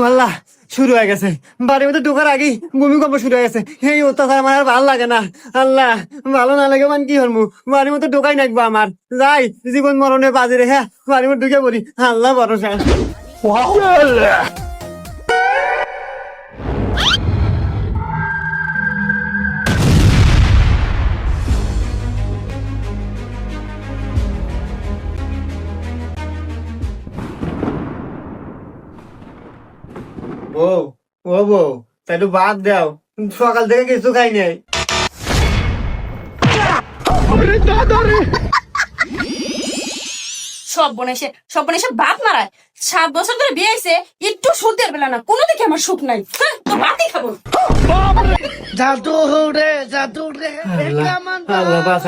আল্লাহ, শুরু হয়ে গেছে। বাড়ির মধ্যে ঢোকার আগেই ভূমিকম্প শুরু হয়ে গেছে। এই অত্যাচার আমার আর ভালো লাগে না। আল্লাহ, ভালো না লাগে মানে কি হলমু, বাড়ির মধ্যে ঢোকাই নাকবো আমার। যাই, জীবন মরণে বাজি রে। হ্যাঁ, বাড়ির মধ্যে ঢুকে পড়ি। আল্লাহ ভরসা। বউ, ও বউ, তাই একটু বাদ দাও। সকাল থেকে কিছু খাই নাই। সব বনেছে বাপ মারায়। 7 বছর ধরে বিয়ে হয়েছে, একটু সুখের বেলা না, কোনো দিকে আমার সুখ নাই। হ্যাঁ, তো বাতি খাবো। আল্লাহ, আল্লাহ বাঁচাই।